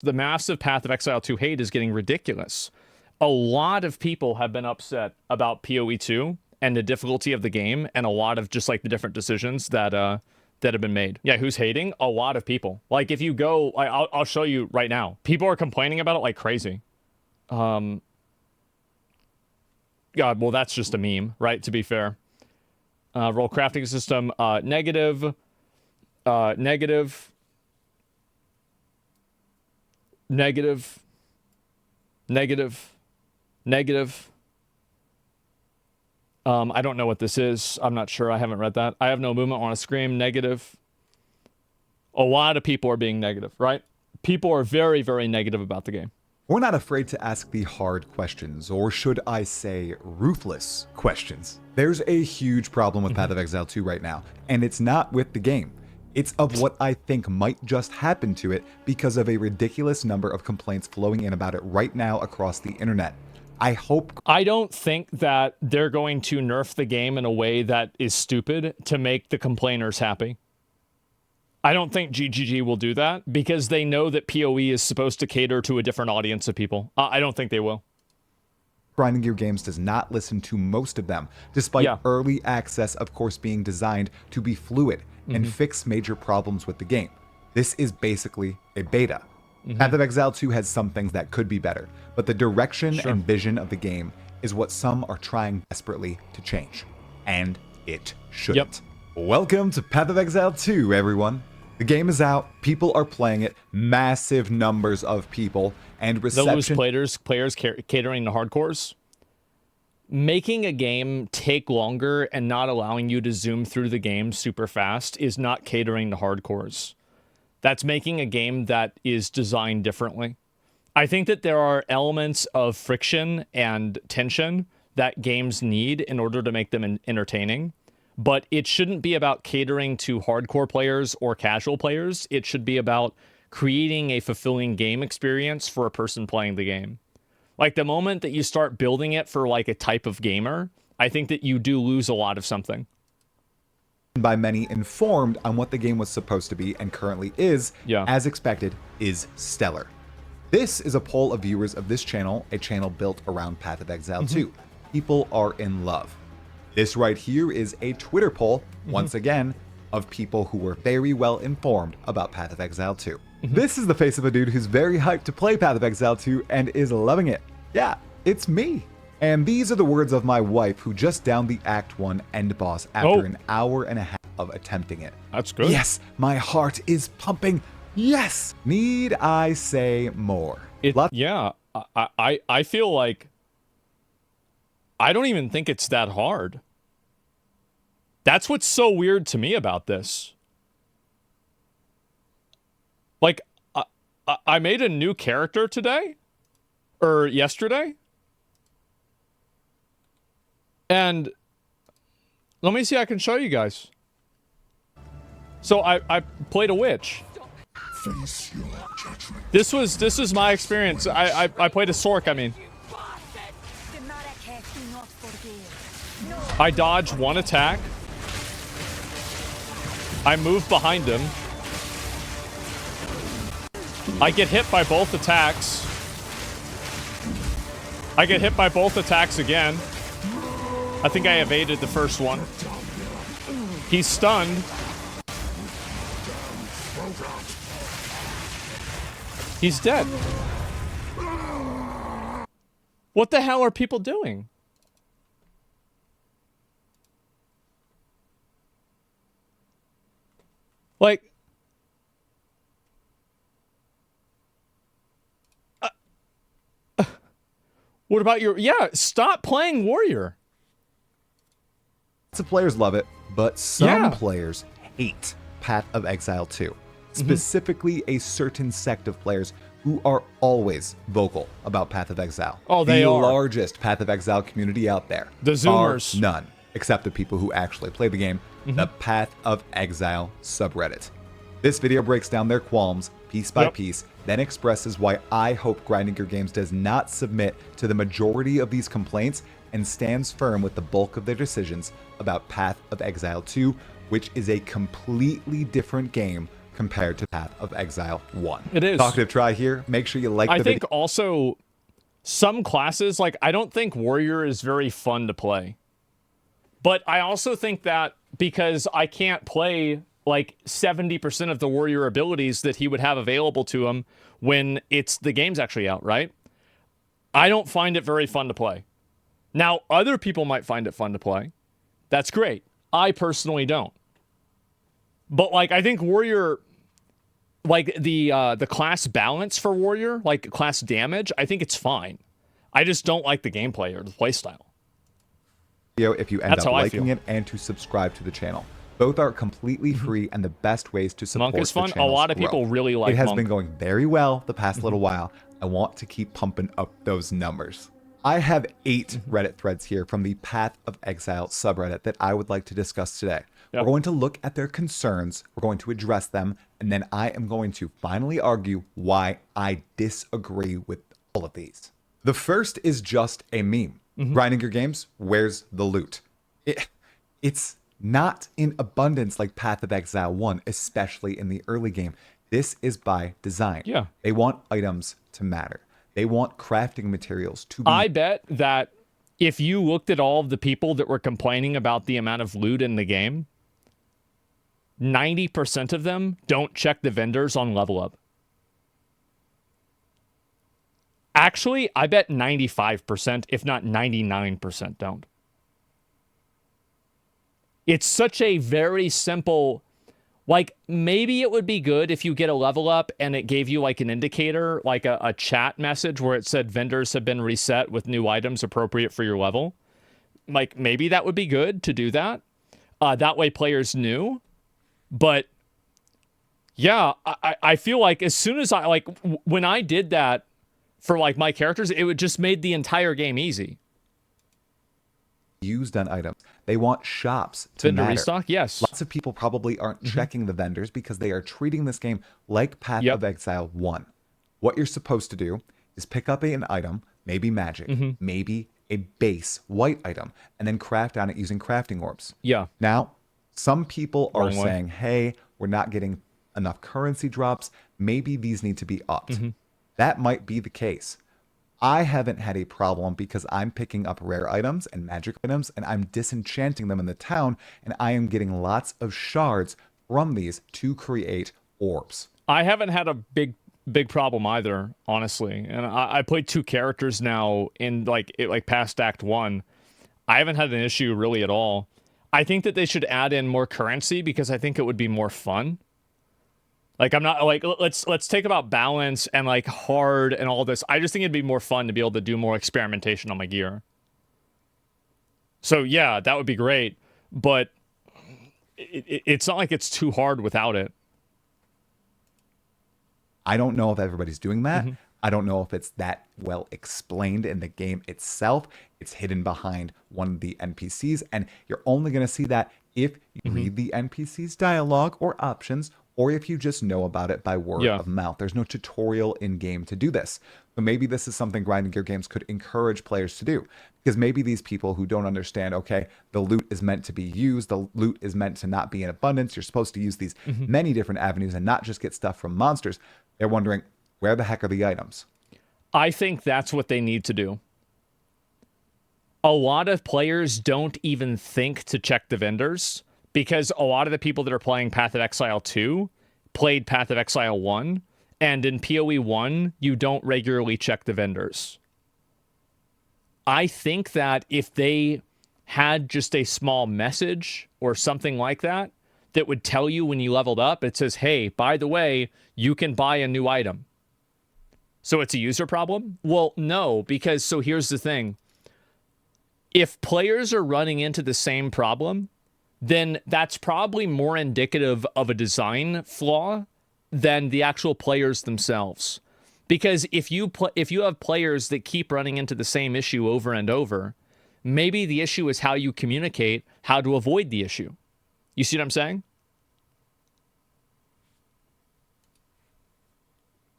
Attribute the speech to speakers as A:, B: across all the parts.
A: The massive Path of Exile 2 hate is getting ridiculous. A lot of people have been upset about PoE 2 and the difficulty of the game, and a lot of just like the different decisions that have been made. Yeah, who's hating? A lot of people. Like if you go, I'll show you right now. People are complaining about it like crazy. God, well, that's just a meme, right? To be fair. Role crafting system, negative, negative, negative, negative, negative. I don't know what this is. I'm not sure. I haven't read that. I have no movement. I want to scream. Negative. A lot of people are being negative, right? People are very, very negative about the game.
B: We're not afraid to ask the hard questions, or should I say ruthless questions. There's a huge problem with Path of Exile 2 right now, and it's not with the game. It's of what I think might just happen to it because of a ridiculous number of complaints flowing in about it right now across the internet. I
A: don't think that they're going to nerf the game in a way that is stupid to make the complainers happy. I don't think GGG will do that because they know that PoE is supposed to cater to a different audience of people. I don't think they will.
B: Grinding Gear Games does not listen to most of them, despite early access, of course, being designed to be fluid and fix major problems with the game. This is basically a beta. Path of Exile 2 has some things that could be better, but the direction and vision of the game is what some are trying desperately to change. And it shouldn't. Welcome to Path of Exile 2, everyone. The game is out, people are playing it, massive numbers of people, and reception...
A: Those players catering to hardcores. Making a game take longer and not allowing you to zoom through the game super fast is not catering to hardcores. That's making a game that is designed differently. I think that there are elements of friction and tension that games need in order to make them entertaining. But it shouldn't be about catering to hardcore players or casual players. It should be about creating a fulfilling game experience for a person playing the game. Like the moment that you start building it for like a type of gamer, I think that you do lose a lot of something.
B: By many informed on what the game was supposed to be and currently is, as expected, is stellar. This is a poll of viewers of this channel, a channel built around Path of Exile 2. People are in love. This right here is a Twitter poll, once again, of people who were very well informed about Path of Exile 2. This is the face of a dude who's very hyped to play Path of Exile 2 and is loving it. Yeah, it's me. And these are the words of my wife, who just downed the Act 1 end boss after an hour and a half of attempting it.
A: That's good.
B: Yes, my heart is pumping. Yes! Need I say more?
A: I feel like I don't even think it's that hard. That's what's so weird to me about this. Like, I made a new character today, or yesterday, and let me see. I can show you guys. So I played a witch. This was my experience. I played a Sork. I mean, I dodge one attack. I move behind him. I get hit by both attacks. I get hit by both attacks again. I think I evaded the first one. He's stunned. He's dead. What the hell are people doing? Like, what about your... Yeah, stop playing Warrior.
B: Lots of players love it, but some players hate Path of Exile 2. Specifically, a certain sect of players who are always vocal about Path of Exile.
A: Oh, they are.
B: The largest Path of Exile community out there.
A: The Zoomers.
B: Are none, except the people who actually play the game. The Path of Exile subreddit. This video breaks down their qualms piece by piece, then expresses why I hope Grinding Gear Games does not submit to the majority of these complaints and stands firm with the bulk of their decisions about Path of Exile 2, which is a completely different game compared to Path of Exile 1.
A: It is.
B: Talkative try here. Make sure you like the video.
A: I think also some classes, like I don't think Warrior is very fun to play. But I also think that because I can't play like 70% of the Warrior abilities that he would have available to him when the game's actually out, right? I don't find it very fun to play. Now, other people might find it fun to play. That's great. I personally don't. But like I think Warrior, like the class balance for Warrior, like class damage, I think it's fine. I just don't like the gameplay or the playstyle.
B: If you end up liking it, and to subscribe to the channel. Both are completely free and the best ways to support
A: Monk is fun.
B: The channel's
A: a lot of
B: growth.
A: people really like
B: It has
A: Monk.
B: been going very well the past little while. I want to keep pumping up those numbers. I have 8 Reddit threads here from the Path of Exile subreddit that I would like to discuss today. Yep. We're going to look at their concerns, we're going to address them, and then I am going to finally argue why I disagree with all of these. The first is just a meme. Grinding your games, where's the loot? It's not in abundance like Path of Exile 1, especially in the early game. This is by design.
A: Yeah.
B: They want items to matter. They want crafting materials to be...
A: I bet that if you looked at all of the people that were complaining about the amount of loot in the game, 90% of them don't check the vendors on level up. Actually, I bet 95%, if not 99%, don't. It's such a very simple, like, maybe it would be good if you get a level up and it gave you like an indicator, like a chat message where it said vendors have been reset with new items appropriate for your level. Like, maybe that would be good to do that. That way players knew. But yeah, I feel like as soon as when I did that for like my characters, it would just made the entire game easy.
B: Used on items. They want shops to
A: Vendor
B: matter.
A: Restock, yes.
B: Lots of people probably aren't checking the vendors because they are treating this game like Path of Exile 1. What you're supposed to do is pick up an item, maybe magic, maybe a base white item, and then craft on it using crafting orbs.
A: Yeah.
B: Now, some people are saying, hey, we're not getting enough currency drops. Maybe these need to be upped. That might be the case. I haven't had a problem because I'm picking up rare items and magic items and I'm disenchanting them in the town and I am getting lots of shards from these to create orbs.
A: I haven't had a big problem either, honestly. And I played 2 characters now in like past Act 1. I haven't had an issue really at all. I think that they should add in more currency because I think it would be more fun. Like, I'm not like, let's take about balance and like hard and all this. I just think it'd be more fun to be able to do more experimentation on my gear. So yeah, that would be great. But it's not like it's too hard without it.
B: I don't know if everybody's doing that. I don't know if it's that well explained in the game itself. It's hidden behind one of the NPCs. And you're only going to see that if you read the NPC's dialogue or options, or if you just know about it by word of mouth. There's no tutorial in-game to do this. So maybe this is something Grinding Gear Games could encourage players to do. Because maybe these people who don't understand, okay, the loot is meant to be used, the loot is meant to not be in abundance, you're supposed to use these many different avenues and not just get stuff from monsters. They're wondering, where the heck are the items?
A: I think that's what they need to do. A lot of players don't even think to check the vendors, because a lot of the people that are playing Path of Exile 2 played Path of Exile 1, and in PoE 1, you don't regularly check the vendors. I think that if they had just a small message or something like that, that would tell you when you leveled up, it says, hey, by the way, you can buy a new item. So it's a user problem? Well, no, because so here's the thing. If players are running into the same problem, then that's probably more indicative of a design flaw than the actual players themselves. Because if you have players that keep running into the same issue over and over, maybe the issue is how you communicate how to avoid the issue. You see what I'm saying?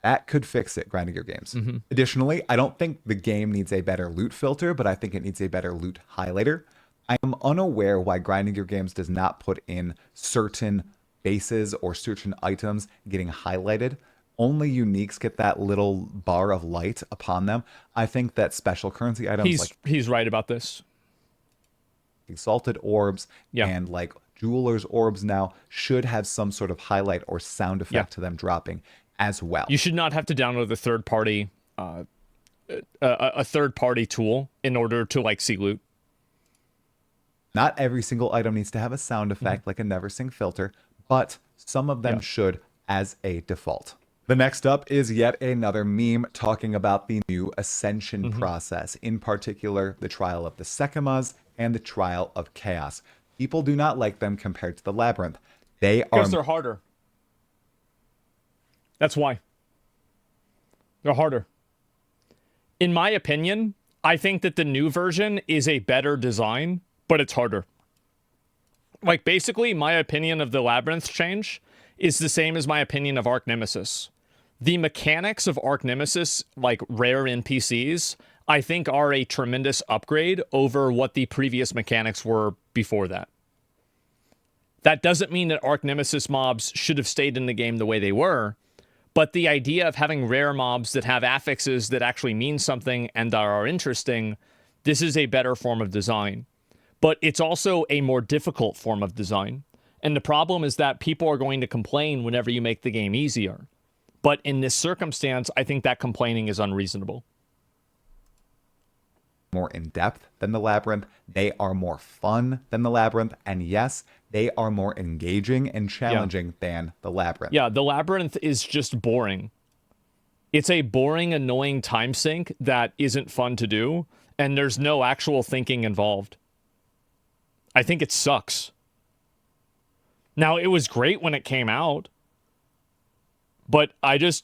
B: That could fix it, Grinding Gear Games. Additionally, I don't think the game needs a better loot filter, but I think it needs a better loot highlighter. I am unaware why Grinding Gear Games does not put in certain bases or certain items getting highlighted. Only uniques get that little bar of light upon them. I think that special currency items
A: he's right about this.
B: Exalted orbs and like Jeweler's orbs now should have some sort of highlight or sound effect to them dropping as well.
A: You should not have to download the third-party a third-party tool in order to like see loot.
B: Not every single item needs to have a sound effect like a never sync filter, but some of them should as a default. The next up is yet another meme talking about the new ascension process, in particular the trial of the Sekimas and the trial of chaos. People do not like them compared to the labyrinth.
A: Because they're harder. That's why. They're harder. In my opinion, I think that the new version is a better design, but it's harder. Like, basically, my opinion of the labyrinth change is the same as my opinion of Arch Nemesis. The mechanics of Arch Nemesis, like rare NPCs, I think are a tremendous upgrade over what the previous mechanics were before that. That doesn't mean that Arch Nemesis mobs should have stayed in the game the way they were, but the idea of having rare mobs that have affixes that actually mean something and are interesting, this is a better form of design. But it's also a more difficult form of design. And the problem is that people are going to complain whenever you make the game easier. But in this circumstance, I think that complaining is unreasonable.
B: More in depth than the labyrinth. They are more fun than the labyrinth. And yes, they are more engaging and challenging than the labyrinth.
A: Yeah, the labyrinth is just boring. It's a boring, annoying time sink that isn't fun to do. And there's no actual thinking involved. I think it sucks. Now, it was great when it came out. But I think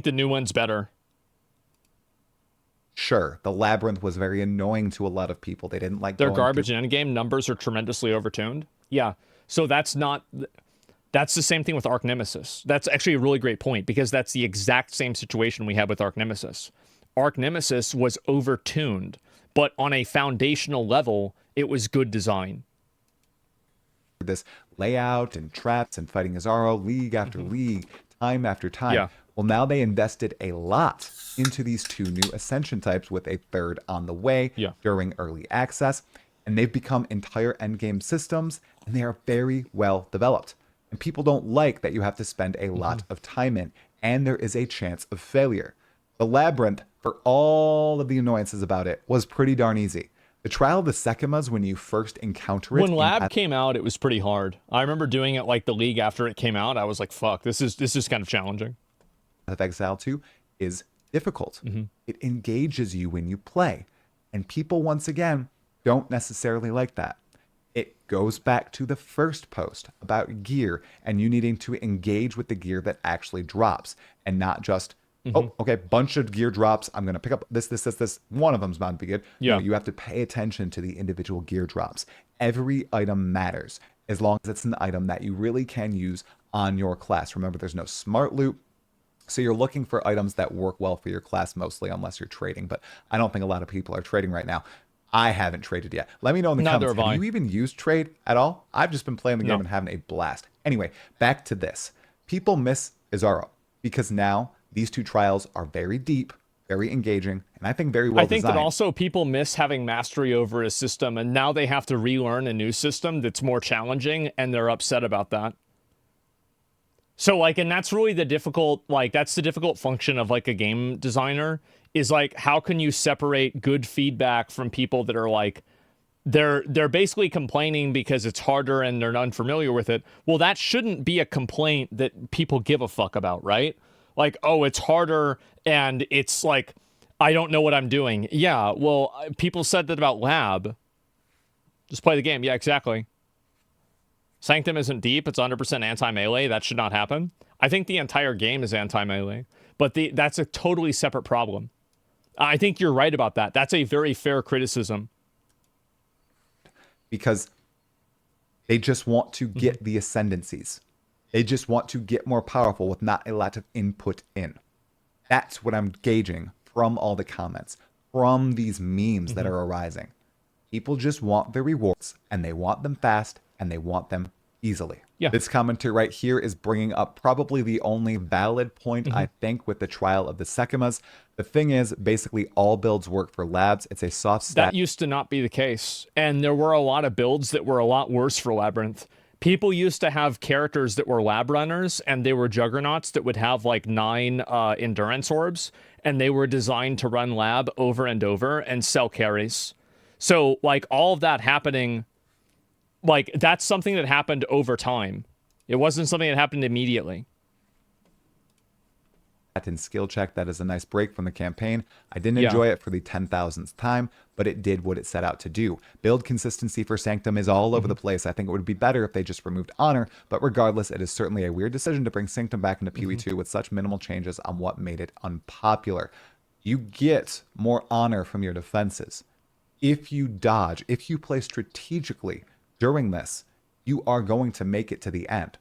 A: the new one's better.
B: Sure, the labyrinth was very annoying to a lot of people. They didn't like
A: their garbage in endgame. Numbers are tremendously overtuned. Yeah, so that's the same thing with Arch Nemesis. That's actually a really great point, because that's the exact same situation we had with Arch Nemesis. Arch Nemesis was overtuned, but on a foundational level, it was good design.
B: This layout and traps and fighting Azaro league after league, time after time.
A: Yeah.
B: Well, now they invested a lot into these two new ascension types, with a third on the way during early access, and they've become entire endgame systems, and they are very well developed. And people don't like that you have to spend a lot of time in, and there is a chance of failure. The labyrinth, for all of the annoyances about it, was pretty darn easy. The trial of the Sekimas, when you first encounter it...
A: When Lab came out, it was pretty hard. I remember doing it like the league after it came out. I was like, fuck, this is kind of challenging.
B: Of Exile 2 is difficult. It engages you when you play. And people, once again, don't necessarily like that. It goes back to the first post about gear and you needing to engage with the gear that actually drops, and not just... Oh, okay, bunch of gear drops. I'm going to pick up this. One of them's bound to be good.
A: Yeah.
B: No, you have to pay attention to the individual gear drops. Every item matters, as long as it's an item that you really can use on your class. Remember, there's no smart loot. So you're looking for items that work well for your class mostly, unless you're trading. But I don't think a lot of people are trading right now. I haven't traded yet. Let me know in the comments. Have you even used trade at all? I've just been playing the game and having a blast. Anyway, back to this. People miss Azaro because now... these two trials are very deep, very engaging, and I think very well designed.
A: I think that also people miss having mastery over a system, and now they have to relearn a new system that's more challenging, and they're upset about that. So, like, and that's really the difficult, like, that's the difficult function of, like, a game designer, is, like, how can you separate good feedback from people that are, like, they're basically complaining because it's harder and they're unfamiliar with it. Well, that shouldn't be a complaint that people give a fuck about, right? Like, oh, it's harder, and it's like, I don't know what I'm doing. Yeah, well, people said that about Lab. Just play the game. Yeah, exactly. Sanctum isn't deep. It's 100% anti-melee. That should not happen. I think the entire game is anti-melee, but that's a totally separate problem. I think you're right about that. That's a very fair criticism.
B: Because they just want to get the ascendancies. They just want to get more powerful with not a lot of input in. That's what I'm gauging from all the comments, from these memes that are arising. People just want the rewards, and they want them fast, and they want them easily.
A: Yeah.
B: This commenter right here is bringing up probably the only valid point,
A: Mm-hmm.
B: I think, with the trial of the Sekimas. The thing is, basically all builds work for labs. It's a soft stat.
A: That used to not be the case. And there were a lot of builds that were a lot worse for Labyrinth. People used to have characters that were lab runners, and they were juggernauts that would have like 9 endurance orbs, and they were designed to run lab over and over and sell carries. So like all of that happening, like that's something that happened over time. It wasn't something that happened immediately.
B: In skill check, that is a nice break from the campaign. I didn't enjoy it for the 10,000th time, but it did what it set out to do. Build consistency for Sanctum is all over the place. I think it would be better if they just removed Honor, but regardless, it is certainly a weird decision to bring Sanctum back into PoE2 with such minimal changes on what made it unpopular. You get more Honor from your defenses. If you dodge, if you play strategically during this, you are going to make it to the end.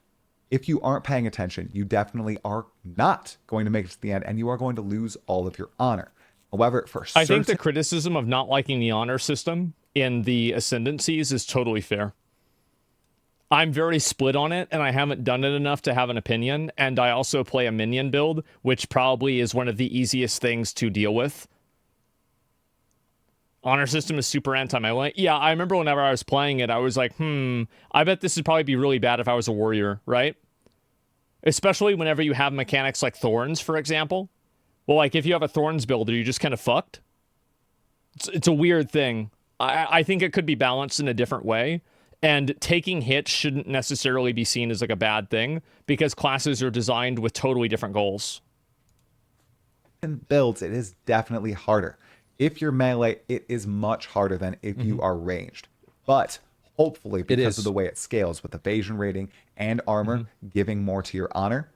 B: If you aren't paying attention, you definitely are not going to make it to the end, and you are going to lose all of your honor. However, for
A: I think the criticism of not liking the honor system in the Ascendancies is totally fair. I'm very split on it, and I haven't done it enough to have an opinion, and I also play a minion build, which probably is one of the easiest things to deal with. Honor system is super anti-melee. Yeah, I remember whenever I was playing it, I was like, I bet this would probably be really bad if I was a warrior, right? Especially whenever you have mechanics like Thorns, for example. Well, like, if you have a Thorns build, are you just kind of fucked? It's a weird thing. I think it could be balanced in a different way, and taking hits shouldn't necessarily be seen as, like, a bad thing, because classes are designed with totally different goals.
B: In builds, it is definitely harder. If you're melee, it is much harder than if you are ranged. But hopefully, because of the way it scales with evasion rating and armor giving more to your honor,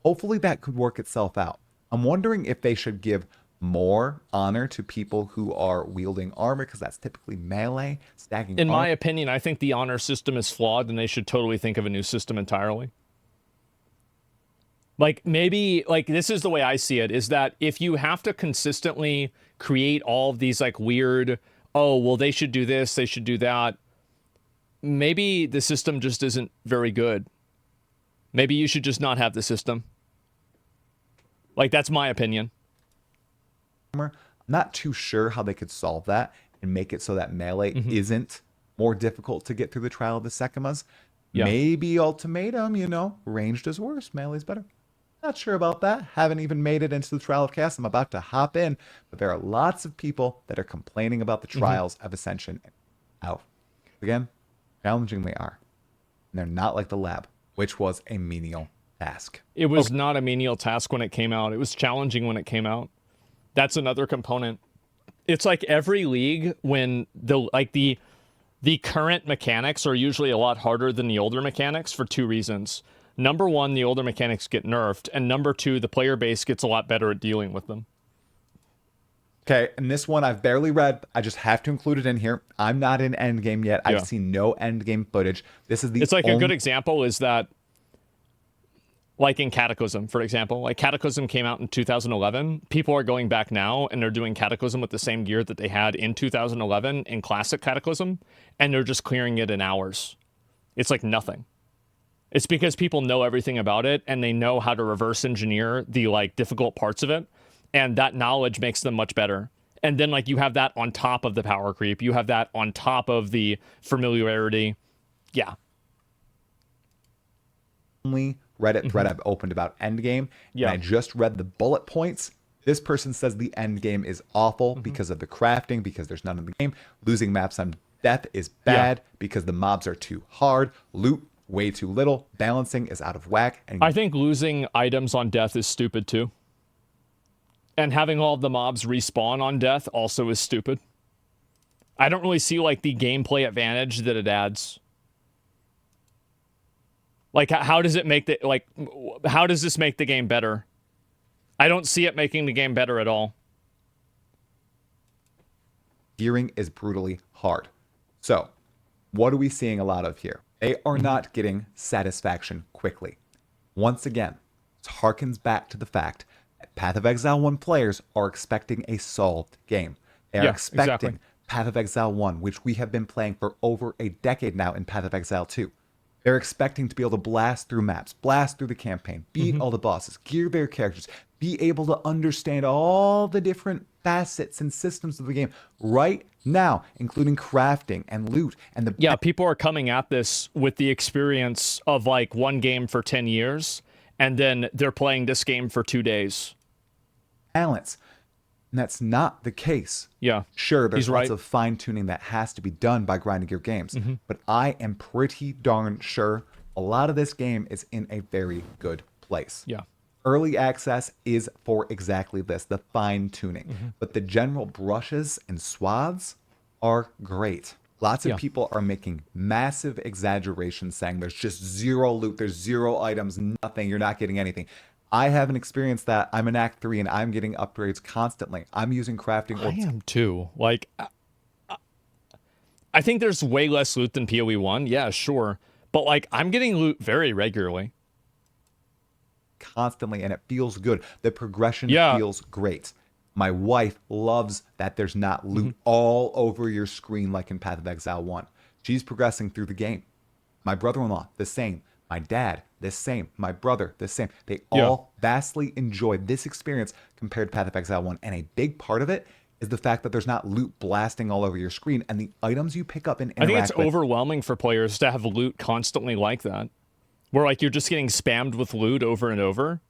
B: hopefully that could work itself out. I'm wondering if they should give more honor to people who are wielding armor, because that's typically melee, stacking
A: In my opinion, I think the honor system is flawed, and they should totally think of a new system entirely. Like, maybe, like, this is the way I see it, is that if you have to consistently create all of these, like, weird, oh, well, they should do this, they should do that, maybe the system just isn't very good. Maybe you should just not have the system. Like, that's my opinion.
B: I'm not too sure how they could solve that and make it so that melee isn't more difficult to get through the trial of the Sekimas. Yeah. Maybe ultimatum, you know, ranged is worse, melee's better. Not sure about that. Haven't even made it into the Trial of Chaos. I'm about to hop in, but there are lots of people that are complaining about the trials of Ascension. How, again, challenging they are. And they're not like the lab, which was a menial task.
A: It was not a menial task when it came out. It was challenging when it came out. That's another component. It's like every league, when the current mechanics are usually a lot harder than the older mechanics for 2 reasons. Number 1, the older mechanics get nerfed, and number 2, the player base gets a lot better at dealing with them.
B: Okay, and this one I've barely read. I just have to include it in here. I'm not in Endgame yet. I've seen no Endgame footage. This is the
A: It's like a good example is that, like in Cataclysm, for example, like Cataclysm came out in 2011. People are going back now, and they're doing Cataclysm with the same gear that they had in 2011 in Classic Cataclysm, and they're just clearing it in hours. It's like nothing. It's because people know everything about it, and they know how to reverse engineer the, like, difficult parts of it, and that knowledge makes them much better. And then, like, you have that on top of the power creep. You have that on top of the familiarity. Yeah.
B: Only Reddit thread I've opened about Endgame, and I just read the bullet points. This person says the Endgame is awful because of the crafting, because there's none in the game. Losing maps on death is bad because the mobs are too hard. Loot way too little. Balancing is out of whack. And
A: I think losing items on death is stupid too. And having all of the mobs respawn on death also is stupid. I don't really see, like, the gameplay advantage that it adds. Like, how does it make how does this make the game better? I don't see it making the game better at all.
B: Gearing is brutally hard. So, what are we seeing a lot of here? They are not getting satisfaction quickly. Once again, this harkens back to the fact that Path of Exile 1 players are expecting a solved game. They are expecting Path of Exile 1, which we have been playing for over a decade now in Path of Exile 2. They're expecting to be able to blast through maps, blast through the campaign, beat all the bosses, gear their characters, be able to understand all the different facets and systems of the game right now, including crafting and loot and the...
A: Yeah, people are coming at this with the experience of like one game for 10 years, and then they're playing this game for 2 days.
B: Balance. And that's not the case.
A: Yeah.
B: Sure, there's lots
A: right.
B: of fine-tuning that has to be done by Grinding Gear Games, but I am pretty darn sure a lot of this game is in a very good place.
A: Yeah.
B: Early access is for exactly this, the fine-tuning. But the general brushes and swaths are great. Lots of people are making massive exaggerations saying there's just zero loot, there's zero items, nothing, you're not getting anything. I haven't experienced that. I'm in Act 3 and I'm getting upgrades constantly. I'm using crafting orbs.
A: I am too. Like, I think there's way less loot than PoE 1. Yeah, sure. But like, I'm getting loot very regularly.
B: Constantly, and it feels good. The progression feels great. My wife loves that there's not loot all over your screen like in Path of Exile 1. She's progressing through the game. My brother-in-law, the same. My dad, the same. My brother, the same. They all vastly enjoy this experience compared to Path of Exile 1. And a big part of it is the fact that there's not loot blasting all over your screen, and the items you pick up and interact with.
A: I think it's overwhelming for players to have loot constantly like that, where like you're just getting spammed with loot over and over.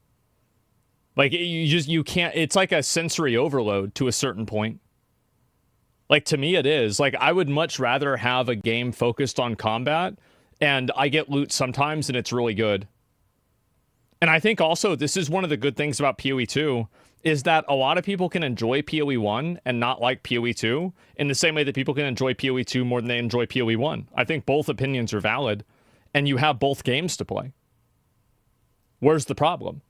A: Like you can't. It's like a sensory overload to a certain point. Like, to me, it is. Like, I would much rather have a game focused on combat, and I get loot sometimes, and it's really good. And I think also this is one of the good things about PoE 2 is that a lot of people can enjoy PoE 1 and not like PoE 2 in the same way that people can enjoy PoE 2 more than they enjoy PoE 1. I think both opinions are valid, and you have both games to play. Where's the problem?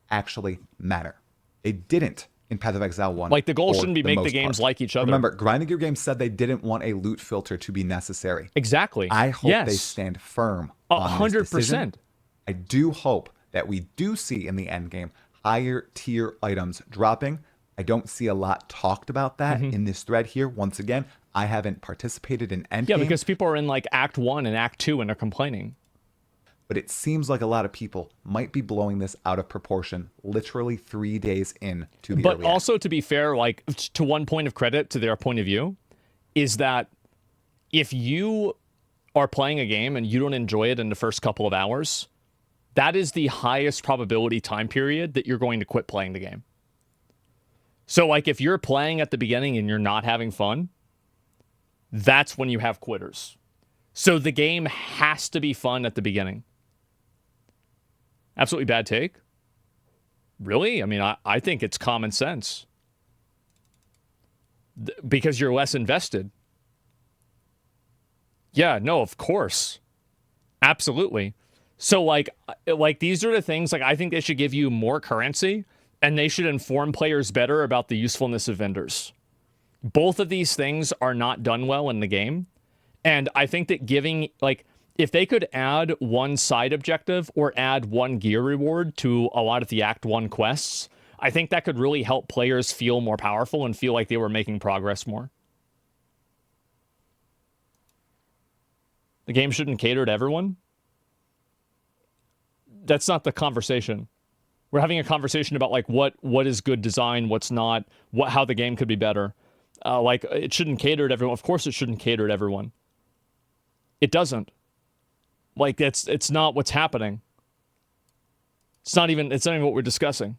B: Actually matter. They didn't in Path of Exile 1.
A: Like, the goal shouldn't be make the games like each other.
B: Remember, Grinding Gear Games said they didn't want a loot filter to be necessary.
A: Exactly.
B: I hope they stand firm on this decision.
A: 100%.
B: I do hope that we do see in the end game higher tier items dropping. I don't see a lot talked about that in this thread here. Once again, I haven't participated in endgame.
A: Yeah, because people are in like Act 1 and Act 2 and are complaining.
B: But it seems like a lot of people might be blowing this out of proportion literally 3 days in to the
A: But also, to be fair, like, to one point of credit to their point of view, is that if you are playing a game and you don't enjoy it in the first couple of hours, that is the highest probability time period that you're going to quit playing the game. So, like, if you're playing at the beginning and you're not having fun, that's when you have quitters. So the game has to be fun at the beginning. Absolutely bad take. Really? I mean, I think it's common sense. Because you're less invested. Yeah, no, of course. Absolutely. So, like these are the things, like, I think they should give you more currency, and they should inform players better about the usefulness of vendors. Both of these things are not done well in the game. And I think that giving, like, if they could add one side objective or add one gear reward to a lot of the Act 1 quests, I think that could really help players feel more powerful and feel like they were making progress more. The game shouldn't cater to everyone. That's not the conversation. We're having a conversation about, like, what is good design, what's not, how the game could be better. Like, it shouldn't cater to everyone. Of course it shouldn't cater to everyone. It doesn't. Like, it's not what's happening. It's not even what we're discussing.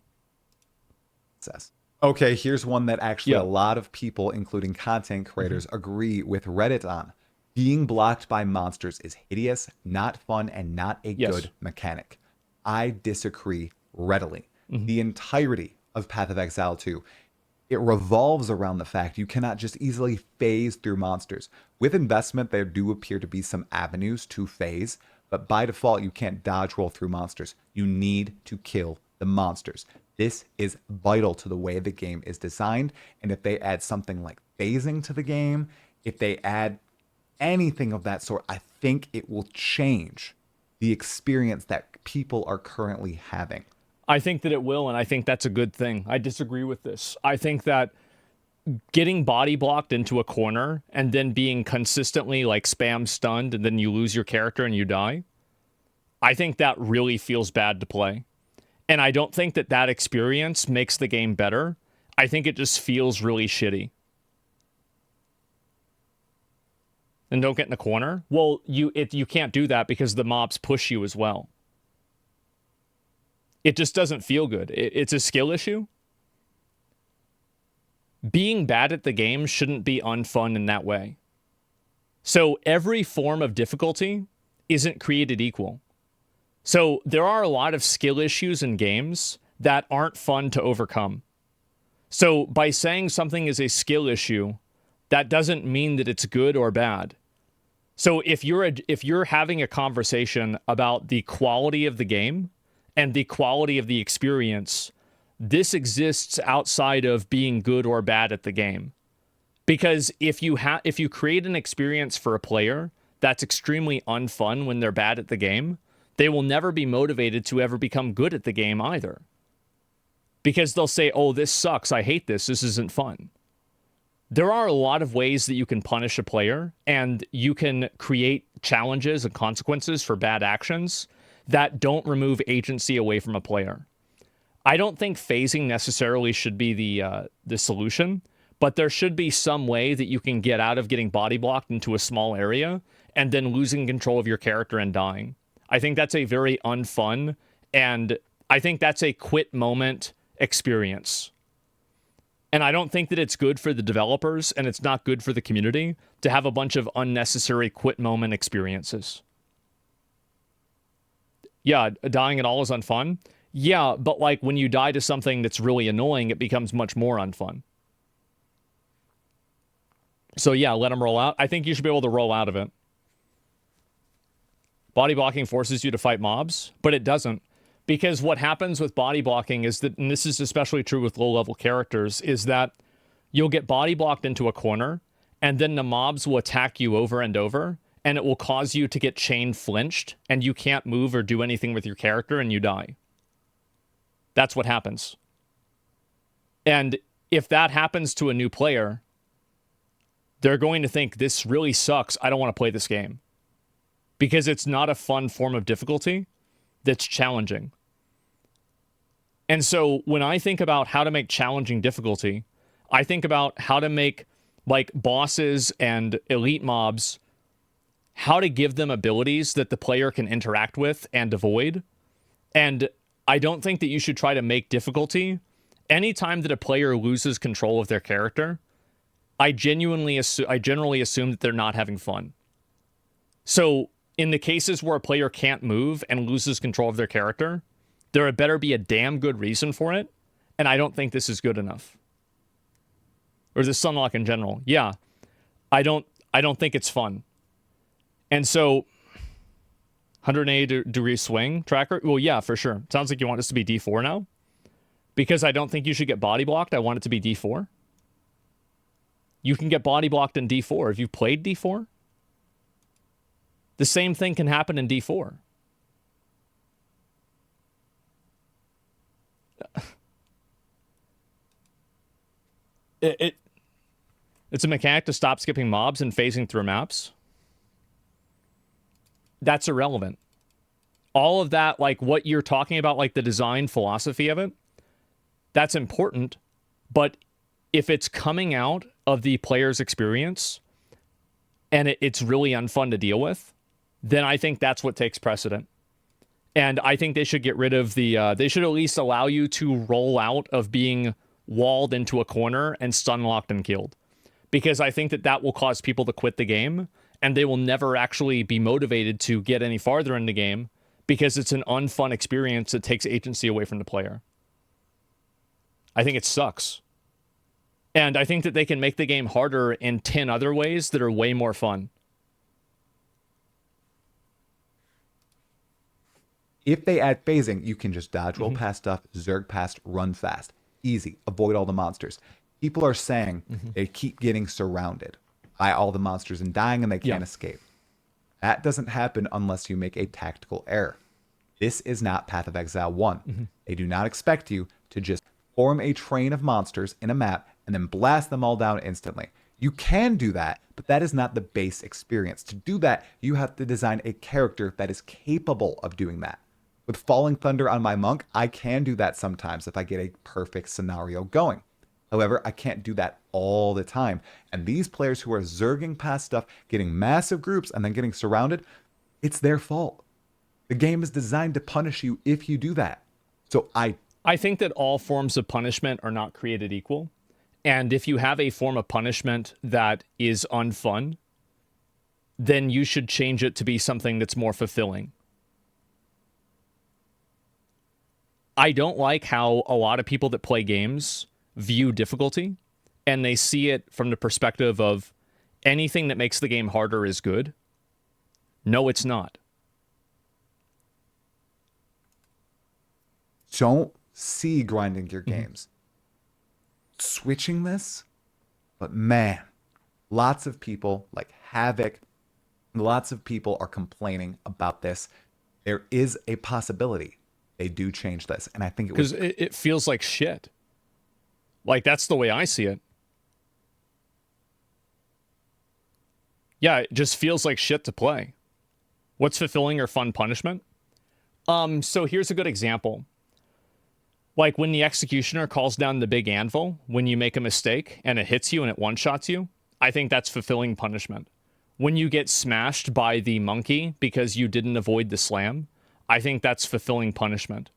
B: Okay, here's one that actually a lot of people, including content creators, agree with Reddit on. Being blocked by monsters is hideous, not fun, and not a good mechanic. I disagree readily. The entirety of Path of Exile 2, it revolves around the fact you cannot just easily phase through monsters. With investment, there do appear to be some avenues to phase, but by default, you can't dodge roll through monsters. You need to kill the monsters. This is vital to the way the game is designed, and if they add something like phasing to the game, if they add anything of that sort, I think it will change the experience that people are currently having.
A: I think that it will, and I think that's a good thing. I disagree with this. I think that getting body blocked into a corner and then being consistently like spam stunned and then you lose your character and you die, I think that really feels bad to play. And I don't think that that experience makes the game better. I think it just feels really shitty. And don't get in the corner. Well, you can't do that because the mobs push you as well. It just doesn't feel good. It's a skill issue. Being bad at the game shouldn't be unfun in that way. So every form of difficulty isn't created equal. So there are a lot of skill issues in games that aren't fun to overcome. So by saying something is a skill issue, that doesn't mean that it's good or bad. So if you're having a conversation about the quality of the game and the quality of the experience, this exists outside of being good or bad at the game. Because if you create an experience for a player that's extremely unfun when they're bad at the game, they will never be motivated to ever become good at the game either. Because they'll say, oh, this sucks, I hate this isn't fun. There are a lot of ways that you can punish a player, and you can create challenges and consequences for bad actions that don't remove agency away from a player. I don't think phasing necessarily should be the solution, but there should be some way that you can get out of getting body blocked into a small area and then losing control of your character and dying. I think that's a very unfun, and I think that's a quit moment experience. And I don't think that it's good for the developers, and it's not good for the community to have a bunch of unnecessary quit moment experiences. Yeah, dying at all is unfun. Yeah, but like when you die to something that's really annoying, it becomes much more unfun. So yeah, let them roll out. I think you should be able to roll out of it. Body blocking forces you to fight mobs, but it doesn't. Because what happens with body blocking is that, and this is especially true with low-level characters, is that you'll get body blocked into a corner, and then the mobs will attack you over and over, and it will cause you to get chain flinched, and you can't move or do anything with your character, and you die. That's what happens. And if that happens to a new player, they're going to think, this really sucks, I don't want to play this game. Because it's not a fun form of difficulty that's challenging. And so when I think about how to make challenging difficulty, I think about how to make like bosses and elite mobs, how to give them abilities that the player can interact with and avoid. And I don't think that you should try to make difficulty. Anytime that a player loses control of their character, I generally assume that they're not having fun. So in the cases where a player can't move and loses control of their character, there better be a damn good reason for it, and I don't think this is good enough. Or the Sunlock in general. Yeah, I don't think it's fun. And so, 180 degree swing tracker? Well, yeah, for sure. Sounds like you want this to be D4 now. Because I don't think you should get body blocked, I want it to be D4. You can get body blocked in D4. Have you played D4? The same thing can happen in D4. It's a mechanic to stop skipping mobs and phasing through maps. That's irrelevant. All of that, like what you're talking about, like the design philosophy of it, that's important. But if it's coming out of the player's experience and it's really unfun to deal with, then I think that's what takes precedent. And I think they should get rid of they should at least allow you to roll out of being walled into a corner and stun locked and killed. Because I think that will cause people to quit the game, and they will never actually be motivated to get any farther in the game because it's an unfun experience that takes agency away from the player. I think it sucks. And I think that they can make the game harder in 10 other ways that are way more fun.
B: If they add phasing, you can just dodge, roll past stuff, zerg past, run fast. Easy. Avoid all the monsters. People are saying they keep getting surrounded by all the monsters and dying and they can't escape. That doesn't happen unless you make a tactical error. This is not Path of Exile 1. They do not expect you to just form a train of monsters in a map and then blast them all down instantly. You can do that, but that is not the base experience. To do that, you have to design a character that is capable of doing that. With Falling Thunder on my monk, I can do that sometimes if I get a perfect scenario going. However, I can't do that all the time. And these players who are zerging past stuff, getting massive groups, and then getting surrounded, it's their fault. The game is designed to punish you if you do that. So
A: I think that all forms of punishment are not created equal. And if you have a form of punishment that is unfun, then you should change it to be something that's more fulfilling. I don't like how a lot of people that play games view difficulty, and they see it from the perspective of anything that makes the game harder is good. No, it's not.
B: Don't see grinding your games. Switching this, but man, lots of people like Havoc, lots of people are complaining about this. There is a possibility they do change this, and I think
A: because it feels like shit. Like, that's the way I see it. Yeah, it just feels like shit to play. What's fulfilling or fun punishment? So here's a good example. Like when the executioner calls down the big anvil when you make a mistake and it hits you and it one-shots you, I think that's fulfilling punishment. When you get smashed by the monkey because you didn't avoid the slam, I think that's fulfilling punishment.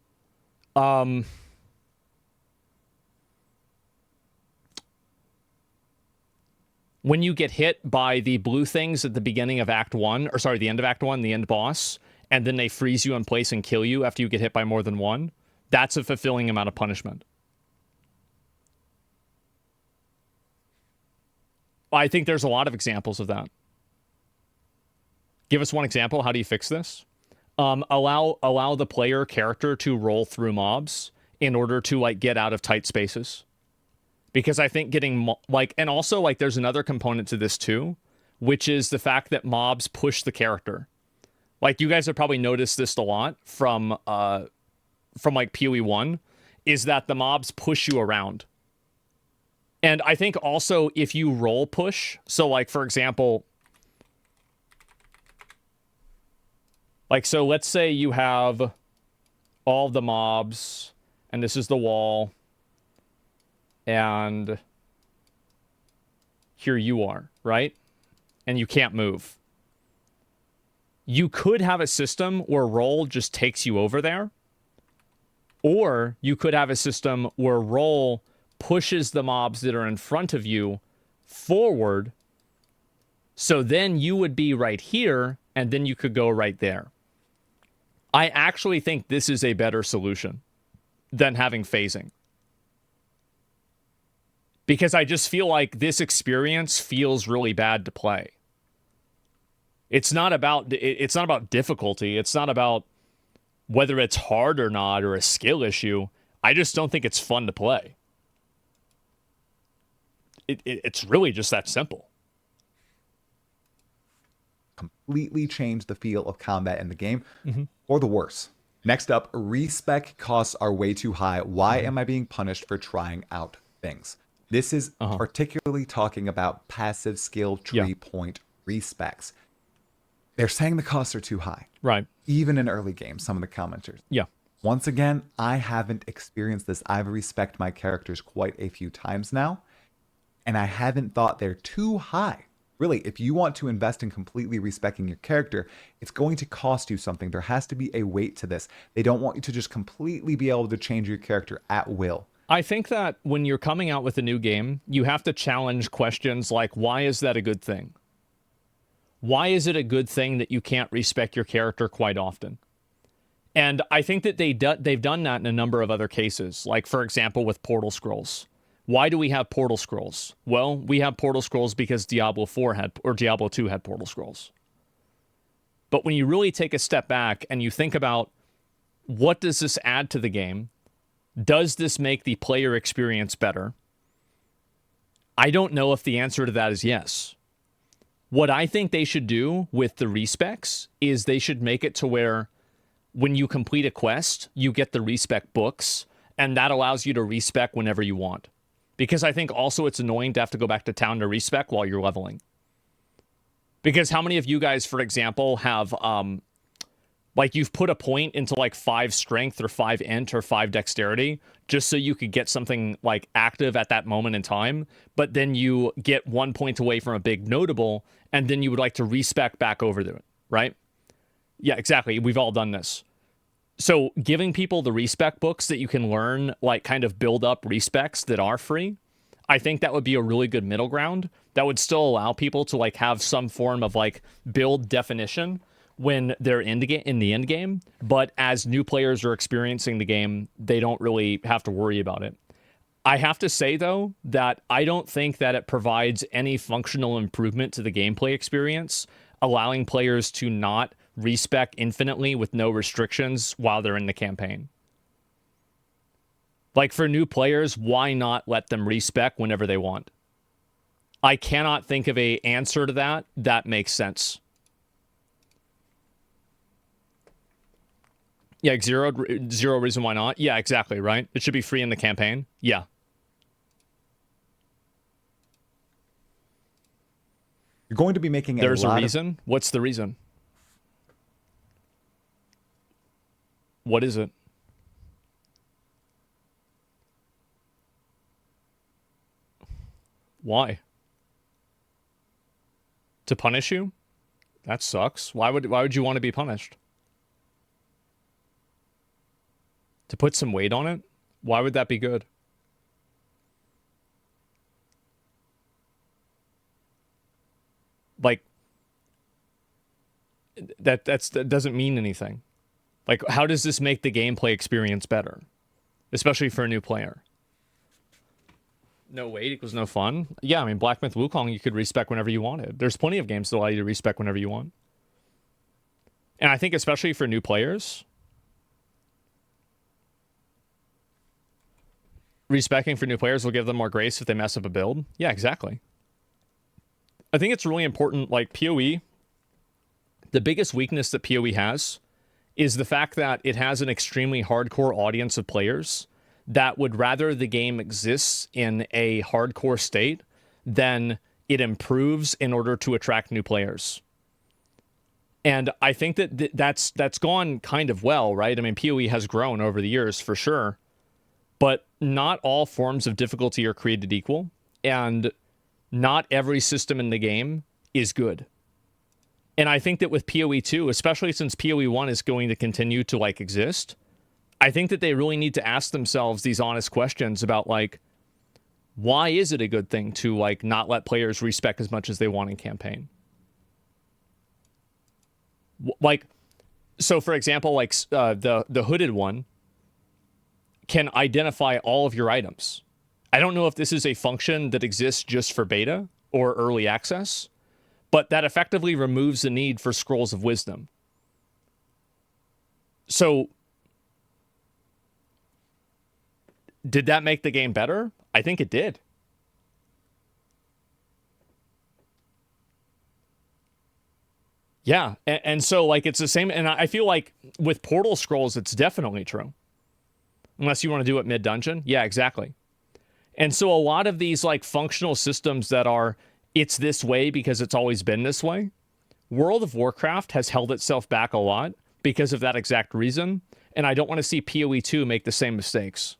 A: When you get hit by the blue things at the beginning of Act 1, or sorry, the end of Act 1, the end boss, and then they freeze you in place and kill you after you get hit by more than one, that's a fulfilling amount of punishment. I think there's a lot of examples of that. Give us one example. How do you fix this? Allow the player character to roll through mobs in order to like get out of tight spaces. Because I think getting like, and also like there's another component to this too, which is the fact that mobs push the character. Like you guys have probably noticed this a lot from like PoE 1, is that the mobs push you around. And I think also if you roll push, so like for example, like so let's say you have all the mobs and this is the wall. And here you are, right? And you can't move. You could have a system where roll just takes you over there. Or you could have a system where roll pushes the mobs that are in front of you forward. So then you would be right here, and then you could go right there. I actually think this is a better solution than having phasing. Because I just feel like this experience feels really bad to play. It's not about difficulty. It's not about whether it's hard or not or a skill issue. I just don't think it's fun to play. It's really just that simple.
B: Completely changed the feel of combat in the game for the worse. Next up, respec costs are way too high. Why am I being punished for trying out things? This is particularly talking about passive skill tree point respecs. They're saying the costs are too high.
A: Right.
B: Even in early games, some of the commenters.
A: Yeah.
B: Once again, I haven't experienced this. I've respec'd my characters quite a few times now, and I haven't thought they're too high. Really, if you want to invest in completely respecting your character, it's going to cost you something. There has to be a weight to this. They don't want you to just completely be able to change your character at will.
A: I think that when you're coming out with a new game, you have to challenge questions like, why is that a good thing? Why is it a good thing that you can't respec your character quite often? And I think that they've done that in a number of other cases. Like, for example, with Portal Scrolls. Why do we have Portal Scrolls? Well, we have Portal Scrolls because Diablo 4 had, or Diablo 2 had Portal Scrolls. But when you really take a step back and you think about what does this add to the game? Does this make the player experience better? I don't know if the answer to that is yes. What I think they should do with the respecs is they should make it to where when you complete a quest, you get the respec books, and that allows you to respec whenever you want. because I think also it's annoying to have to go back to town to respec while you're leveling. Because how many of you guys, for example, have like you've put a point into like 5 strength or 5 int or 5 dexterity just so you could get something like active at that moment in time, but then you get 1 point away from a big notable, and then you would like to respec back over to it, right? Yeah, exactly. We've all done this. So giving people the respec books that you can learn, like kind of build up respecs that are free, I think that would be a really good middle ground that would still allow people to like have some form of like build definition when they're in the end game, but as new players are experiencing the game, they don't really have to worry about it. I have to say, though, that I don't think that it provides any functional improvement to the gameplay experience, allowing players to not respec infinitely with no restrictions while they're in the campaign. Like, for new players, why not let them respec whenever they want? I cannot think of an answer to that that makes sense. Yeah, zero reason why not. Yeah, exactly, right? It should be free in the campaign. Yeah.
B: You're going to be making
A: There's a reason? What's the reason? What is it? Why? To punish you? That sucks. Why would you want to be punished? To put some weight on it? Why would that be good? Like, that doesn't mean anything. Like, how does this make the gameplay experience better? Especially for a new player. No weight equals no fun? Yeah, I mean, Black Myth Wukong, you could respec whenever you wanted. There's plenty of games that allow you to respec whenever you want. And I think especially for new players, respecing for new players will give them more grace if they mess up a build. Yeah, exactly. I think it's really important, like PoE, the biggest weakness that PoE has is the fact that it has an extremely hardcore audience of players that would rather the game exists in a hardcore state than it improves in order to attract new players. And I think that that's gone kind of well, right? I mean, PoE has grown over the years for sure. But not all forms of difficulty are created equal, and not every system in the game is good. And I think that with PoE 2, especially since PoE 1 is going to continue to like exist, I think that they really need to ask themselves these honest questions about like, why is it a good thing to like not let players respec as much as they want in campaign? Like, so for example, like the hooded one can identify all of your items. I don't know if this is a function that exists just for beta or early access, but that effectively removes the need for scrolls of wisdom. So, did that make the game better? I think it did. Yeah, and so like it's the same, and I feel like with portal scrolls, it's definitely true. Unless you want to do it mid-dungeon. Yeah, exactly. And so a lot of these like functional systems that are, it's this way because it's always been this way, World of Warcraft has held itself back a lot because of that exact reason. And I don't want to see PoE 2 make the same mistakes.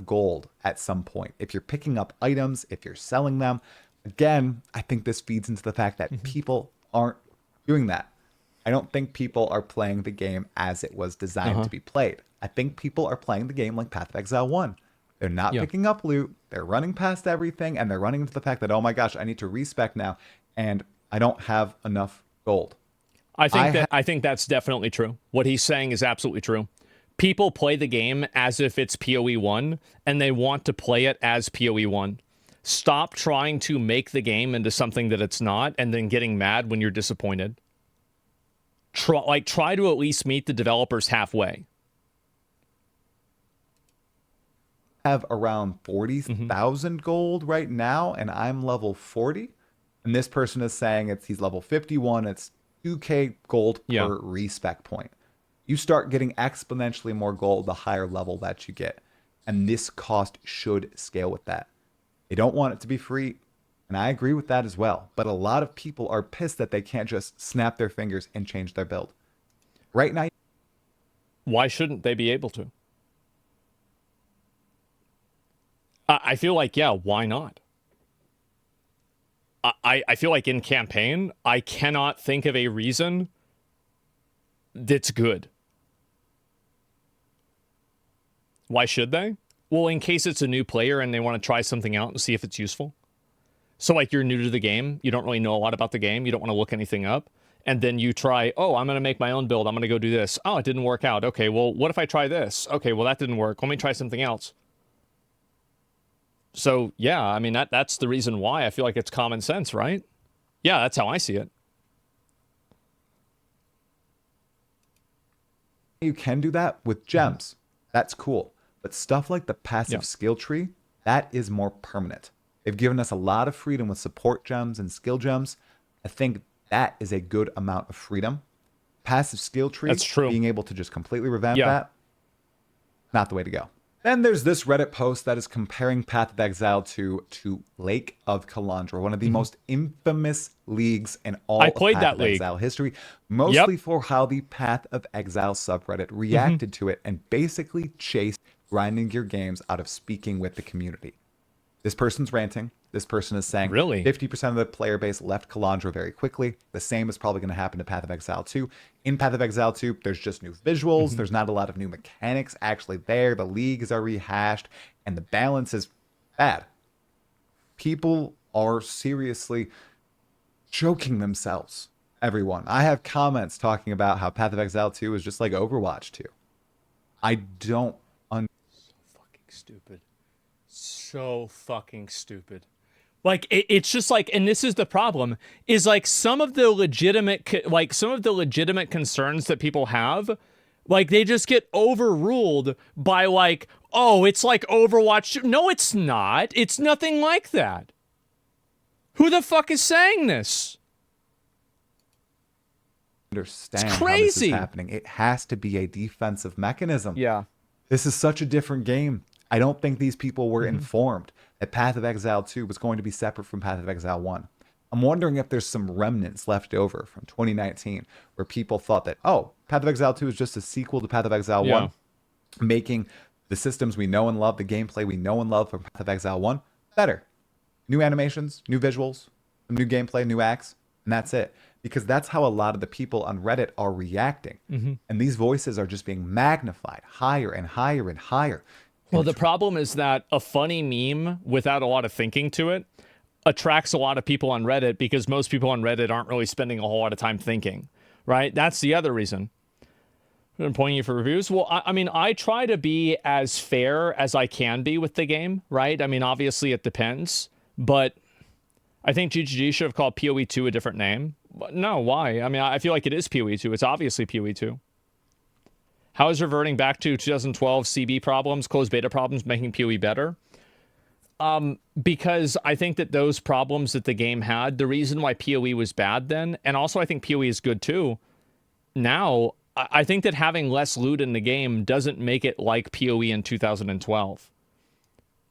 B: Gold at some point. If you're picking up items, if you're selling them, again, I think this feeds into the fact that people aren't doing that. I don't think people are playing the game as it was designed to be played. I think people are playing the game like Path of Exile 1. They're not picking up loot. They're running past everything, and they're running into the fact that, oh my gosh, I need to respec now, and I don't have enough gold.
A: I think that's definitely true. What he's saying is absolutely true. People play the game as if it's PoE 1, and they want to play it as PoE 1. Stop trying to make the game into something that it's not, and then getting mad when you're disappointed. Try to at least meet the developers halfway.
B: Have around 40,000 gold right now, and I'm level 40. And this person is saying he's level 51. It's 2k gold per respec point. You start getting exponentially more gold the higher level that you get. And this cost should scale with that. They don't want it to be free, and I agree with that as well. But a lot of people are pissed that they can't just snap their fingers and change their build. Right now,
A: why shouldn't they be able to? I feel like, yeah, why not? I feel like in campaign, I cannot think of a reason that's good. Why should they? Well, in case it's a new player and they want to try something out and see if it's useful. So, like, you're new to the game. You don't really know a lot about the game. You don't want to look anything up. And then you try, oh, I'm going to make my own build. I'm going to go do this. Oh, it didn't work out. Okay, well, what if I try this? Okay, well, that didn't work. Let me try something else. So, yeah, I mean, that's the reason why I feel like it's common sense, right? Yeah, that's how I see it.
B: You can do that with gems. That's cool. But stuff like the passive skill tree, that is more permanent. They've given us a lot of freedom with support gems and skill gems. I think that is a good amount of freedom. Passive skill tree,
A: that's true.
B: Being able to just completely revamp that, not the way to go. Then there's this Reddit post that is comparing Path of Exile to Lake of Kalandra, one of the most infamous leagues in all of Path of Exile history, mostly for how the Path of Exile subreddit reacted to it and basically chased grinding your games out of speaking with the community. This person's ranting. This person is saying 50% of the player base left Kalandra very quickly. The same is probably going to happen to Path of Exile 2. In Path of Exile 2, there's just new visuals. There's not a lot of new mechanics actually there. The leagues are rehashed, and the balance is bad. People are seriously choking themselves, everyone. I have comments talking about how Path of Exile 2 is just like Overwatch 2. I don't
A: So fucking stupid. So fucking stupid. Like, it's just like, and this is the problem, is like some of the legitimate concerns that people have, like, they just get overruled by like, oh, it's like Overwatch. No, it's not. It's nothing like that. Who the fuck is saying this?
B: Understand how this is happening. It has to be a defensive mechanism.
A: Yeah.
B: This is such a different game. I don't think these people were informed that Path of Exile 2 was going to be separate from Path of Exile 1. I'm wondering if there's some remnants left over from 2019 where people thought that, oh, Path of Exile 2 is just a sequel to Path of Exile 1, making the systems we know and love, the gameplay we know and love from Path of Exile 1 better. New animations, new visuals, new gameplay, new acts, and that's it. Because that's how a lot of the people on Reddit are reacting. And these voices are just being magnified higher and higher and higher.
A: Well, the problem is that a funny meme without a lot of thinking to it attracts a lot of people on Reddit because most people on Reddit aren't really spending a whole lot of time thinking, right? That's the other reason. I'm pointing you for reviews. Well, I mean, I try to be as fair as I can be with the game, right? I mean, obviously it depends, but I think GGG should have called PoE 2 a different name. But no, why? I mean, I feel like it is PoE 2. It's obviously PoE 2. How is reverting back to 2012 CB problems, closed beta problems, making PoE better? Because I think that those problems that the game had, the reason why PoE was bad then, and also I think PoE is good too, now, I think that having less loot in the game doesn't make it like PoE in 2012.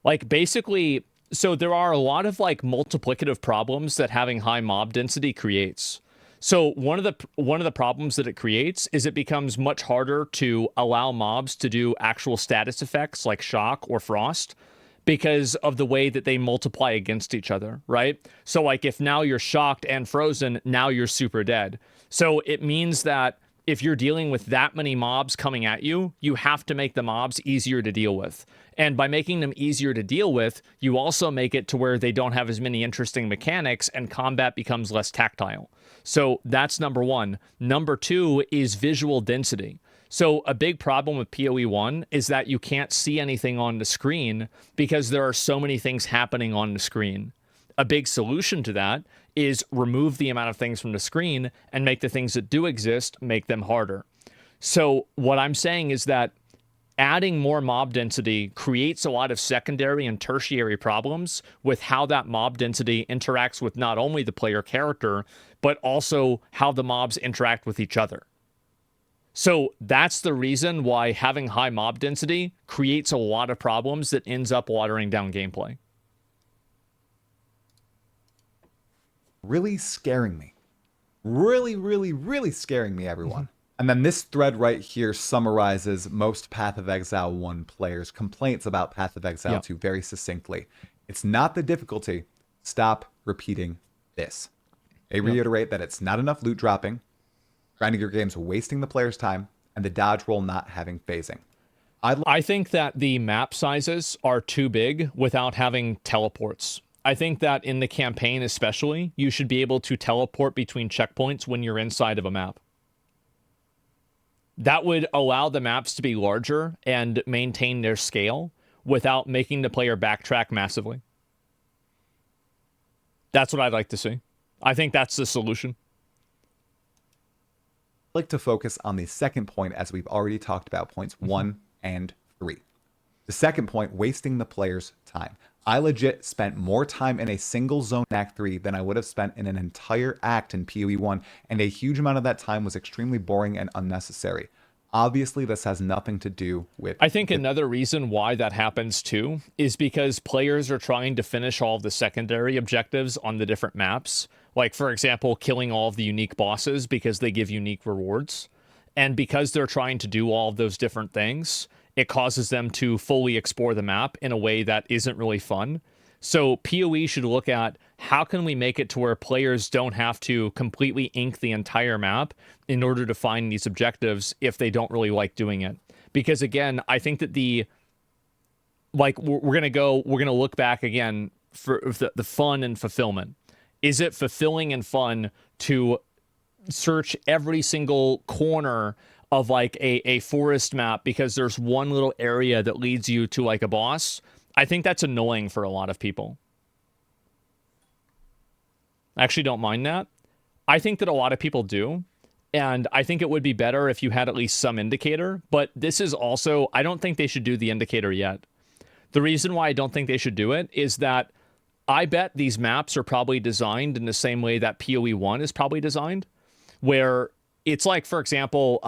A: Like, basically, so there are a lot of, like, multiplicative problems that having high mob density creates. So one of the problems that it creates is it becomes much harder to allow mobs to do actual status effects like shock or frost because of the way that they multiply against each other, right? So like if now you're shocked and frozen, now you're super dead. So it means that if you're dealing with that many mobs coming at you, you have to make the mobs easier to deal with. And by making them easier to deal with, you also make it to where they don't have as many interesting mechanics and combat becomes less tactile. So that's number one. Number two is visual density. So a big problem with PoE 1 is that you can't see anything on the screen because there are so many things happening on the screen. A big solution to that is remove the amount of things from the screen and make the things that do exist, make them harder. So what I'm saying is that adding more mob density creates a lot of secondary and tertiary problems with how that mob density interacts with not only the player character, but also how the mobs interact with each other. So that's the reason why having high mob density creates a lot of problems that ends up watering down gameplay.
B: Really scaring me. Really, really, really scaring me, everyone. And then this thread right here summarizes most Path of Exile 1 players' complaints about Path of Exile 2 very succinctly. It's not the difficulty. Stop repeating this. They reiterate that it's not enough loot dropping, grinding your games wasting the player's time, and the dodge roll not having phasing.
A: I think that the map sizes are too big without having teleports. I think that in the campaign especially, you should be able to teleport between checkpoints when you're inside of a map. That would allow the maps to be larger and maintain their scale without making the player backtrack massively. That's what I'd like to see. I think that's the solution.
B: I'd like to focus on the second point, as we've already talked about points 1 and 3. The second point, wasting the player's time. I legit spent more time in a single zone in Act 3 than I would have spent in an entire act in PoE 1, and a huge amount of that time was extremely boring and unnecessary. Obviously, this has nothing to do with...
A: I think another reason why that happens too is because players are trying to finish all of the secondary objectives on the different maps. Like, for example, killing all of the unique bosses because they give unique rewards. And because they're trying to do all of those different things, it causes them to fully explore the map in a way that isn't really fun. So PoE should look at how can we make it to where players don't have to completely ink the entire map in order to find these objectives if they don't really like doing it. Because again, I think that we're going to look back again for the fun and fulfillment. Is it fulfilling and fun to search every single corner of like a forest map because there's one little area that leads you to like a boss? I think that's annoying for a lot of people. I actually don't mind that. I think that a lot of people do. And I think it would be better if you had at least some indicator. But this is also, I don't think they should do the indicator yet. The reason why I don't think they should do it is that I bet these maps are probably designed in the same way that PoE 1 is probably designed. Where it's like, for example,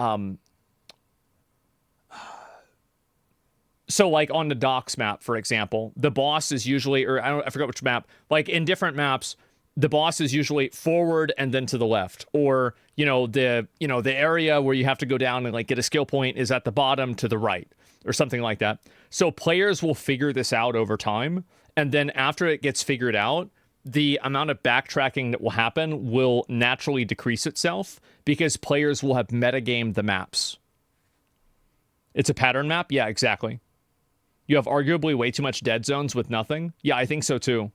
A: so like on the docks map, for example, the boss is usually, or I forgot which map, like in different maps, the boss is usually forward and then to the left, or, the area where you have to go down and like get a skill point is at the bottom to the right or something like that. So players will figure this out over time. And then after it gets figured out, the amount of backtracking that will happen will naturally decrease itself because players will have metagamed the maps. It's a pattern map? Yeah, exactly. You have arguably way too much dead zones with nothing? Yeah, I think so too.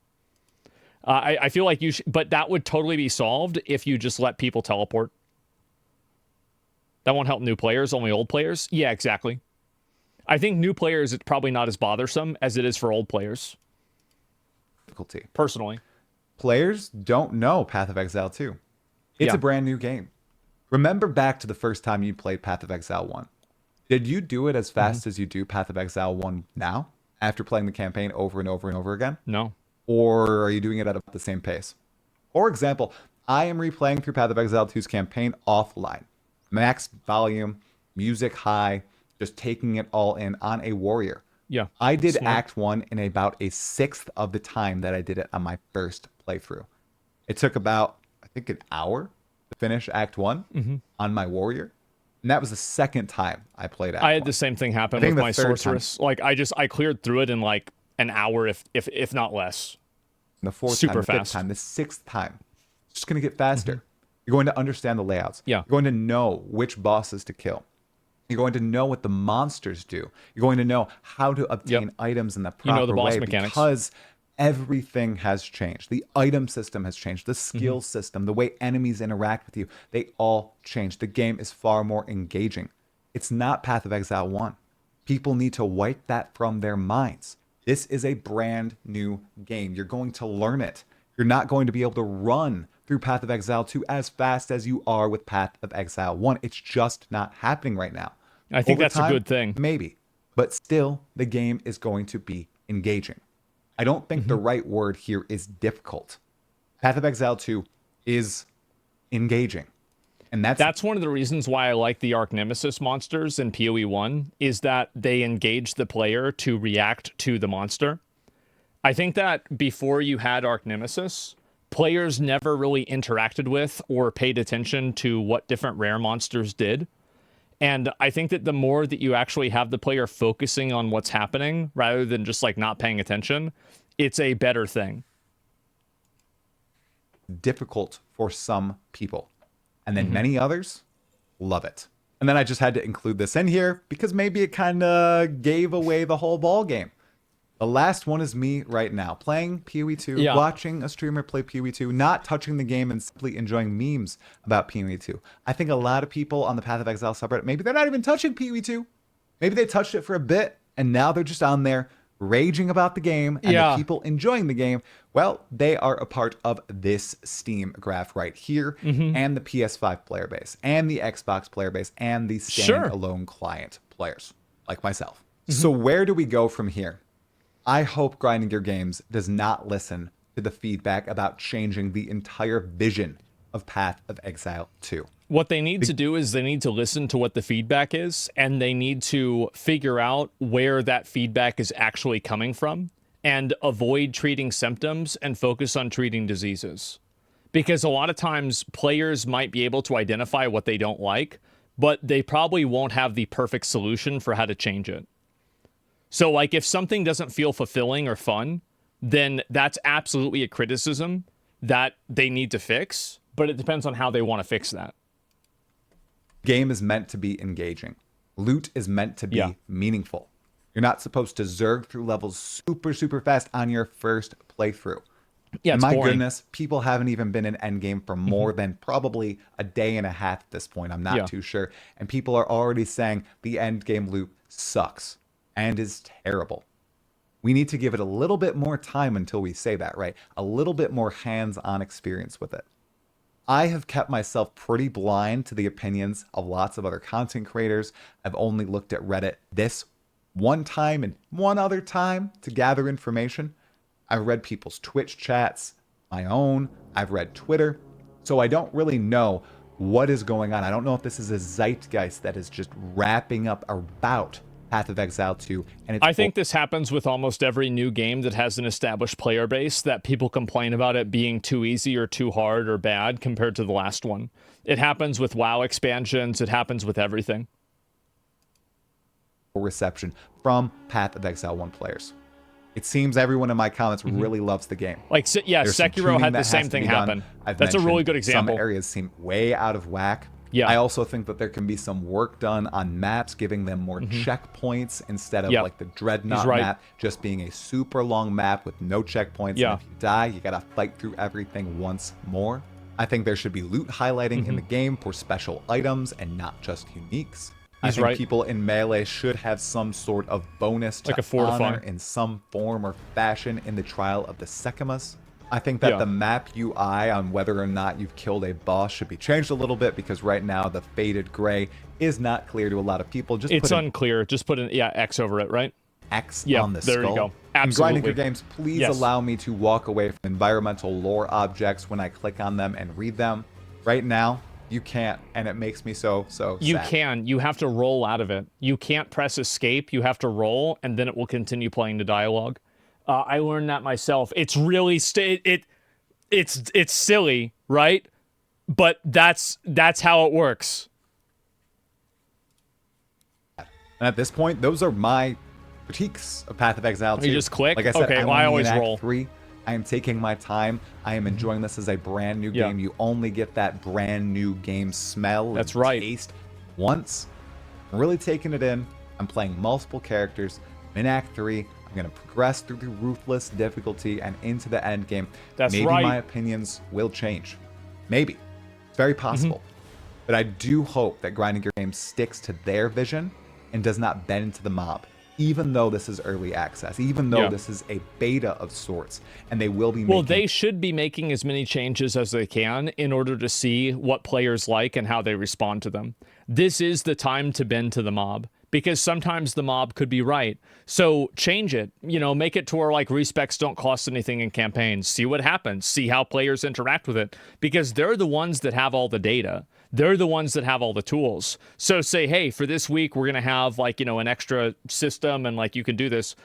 A: I feel like but that would totally be solved if you just let people teleport. That won't help new players, only old players? Yeah, exactly. I think new players, it's probably not as bothersome as it is for old players.
B: Difficulty.
A: Personally.
B: Players don't know Path of Exile 2. It's a brand new game. Remember back to the first time you played Path of Exile 1. Did you do it as fast as you do Path of Exile 1 now, after playing the campaign over and over and over again?
A: No.
B: Or are you doing it at the same pace? For example, I am replaying through Path of Exile 2's campaign offline. Max volume, music high, just taking it all in on a warrior.
A: Yeah.
B: I did Act 1 in about a sixth of the time that I did it on my first playthrough. It took about, I think, an hour to finish Act 1 on my warrior. And that was the second time I played Act 1.
A: I had the same thing happen with my sorceress. Like, I cleared through it in like an hour, if not less.
B: The fourth
A: Super
B: time, the
A: fast.
B: fifth time, the sixth time. It's just going to get faster. You're going to understand the layouts.
A: Yeah.
B: You're going to know which bosses to kill. You're going to know what the monsters do. You're going to know how to obtain items in the proper
A: the boss
B: way
A: mechanics.
B: Because everything has changed. The item system has changed. The skill system, the way enemies interact with you, they all changed. The game is far more engaging. It's not Path of Exile 1. People need to wipe that from their minds. This is a brand new game. You're going to learn it. You're not going to be able to run through Path of Exile 2 as fast as you are with Path of Exile 1. It's just not happening right now.
A: I think
B: Over
A: that's
B: time,
A: a good thing.
B: Maybe. But still, the game is going to be engaging. I don't think the right word here is difficult. Path of Exile 2 is engaging. And
A: that's one of the reasons why I like the Arch Nemesis monsters in PoE 1, is that they engage the player to react to the monster. I think that before you had Arch Nemesis, players never really interacted with or paid attention to what different rare monsters did. And I think that the more that you actually have the player focusing on what's happening rather than just like not paying attention, it's a better thing.
B: Difficult for some people. And then many others love it. And then I just had to include this in here because maybe it kind of gave away the whole ball game. The last one is me right now, playing PoE 2, watching a streamer play PoE 2, not touching the game and simply enjoying memes about PoE 2. I think a lot of people on the Path of Exile subreddit, maybe they're not even touching PoE 2. Maybe they touched it for a bit and now they're just on there raging about the game and the people enjoying the game. Well, they are a part of this Steam graph right here and the PS5 player base and the Xbox player base and the standalone client players like myself. So where do we go from here? I hope Grinding Your Games does not listen to the feedback about changing the entire vision of Path of Exile 2.
A: What they need to do is they need to listen to what the feedback is, and they need to figure out where that feedback is actually coming from and avoid treating symptoms and focus on treating diseases. Because a lot of times players might be able to identify what they don't like, but they probably won't have the perfect solution for how to change it. So like if something doesn't feel fulfilling or fun, then that's absolutely a criticism that they need to fix, but it depends on how they want to fix that.
B: Game is meant to be engaging. Loot is meant to be meaningful. You're not supposed to zerg through levels super fast on your first playthrough.
A: Yeah, it's
B: my
A: boring.
B: Goodness, people haven't even been in endgame for more than probably a day and a half at this point. I'm not too sure. And people are already saying the endgame loot sucks and is terrible. We need to give it a little bit more time until we say that, right? A little bit more hands-on experience with it. I have kept myself pretty blind to the opinions of lots of other content creators. I've only looked at Reddit this one time and one other time to gather information. I've read people's Twitch chats, my own. I've read Twitter. So I don't really know what is going on. I don't know if this is a zeitgeist that is just wrapping up about Path of Exile 2. And
A: I think this happens with almost every new game that has an established player base, that people complain about it being too easy or too hard or bad compared to the last one. It happens with WoW expansions. It happens with everything.
B: Reception from Path of Exile 1 players. It seems everyone in my comments really loves the game.
A: Like, yeah, Sekiro had the same thing happen. That's a really good example.
B: Some areas seem way out of whack.
A: Yeah.
B: I also think that there can be some work done on maps, giving them more checkpoints instead of like the Dreadnought map just being a super long map with no checkpoints. And if you die, you gotta fight through everything once more. I think there should be loot highlighting in the game for special items and not just uniques. I think people in Melee should have some sort of bonus to honor in some form or fashion in the Trial of the Sekimas. I think that the map UI on whether or not you've killed a boss should be changed a little bit, because right now the faded gray is not clear to a lot of people.
A: It's unclear. Just put an X over it, right?
B: X on the skull.
A: There you go. Absolutely.
B: In Grinding Your Games, please allow me to walk away from environmental lore objects when I click on them and read them. Right now, you can't, and it makes me so sad.
A: You can. You have to roll out of it. You can't press escape. You have to roll, and then it will continue playing the dialogue. I learned that myself. It's really it's silly, right? But that's how it works.
B: And at this point, those are my critiques of Path of Exile 2.
A: You just click?
B: Like I said,
A: okay, well, I always roll.
B: 3. I am taking my time. I am enjoying this as a brand new game. You only get that brand new game smell and taste once. I'm really taking it in. I'm playing multiple characters. I'm in Act 3. I'm going to progress through the ruthless difficulty and into the end game. Maybe my opinions will change. Maybe. It's very possible. But I do hope that Grinding Your Games sticks to their vision and does not bend to the mob, even though this is early access, even though this is a beta of sorts, and they will be
A: Well, they should be making as many changes as they can in order to see what players like and how they respond to them. This is the time to bend to the mob, because sometimes the mob could be right. So change it, make it to where like respecs don't cost anything in campaigns. See what happens. See how players interact with it, because they're the ones that have all the data. They're the ones that have all the tools. So say, hey, for this week, we're going to have like, you know, an extra system and like you can do this.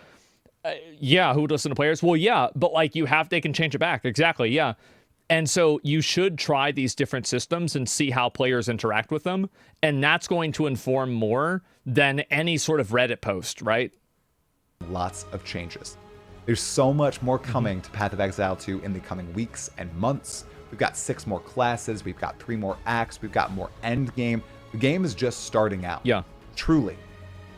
A: Yeah, who would listen to players? Well, yeah, but like they can change it back. Exactly, yeah. And so you should try these different systems and see how players interact with them. And that's going to inform more than any sort of Reddit post, right?
B: Lots of changes. There's so much more coming to Path of Exile 2 in the coming weeks and months. We've got 6 more classes, we've got 3 more acts, we've got more end game. The game is just starting out.
A: Yeah.
B: Truly.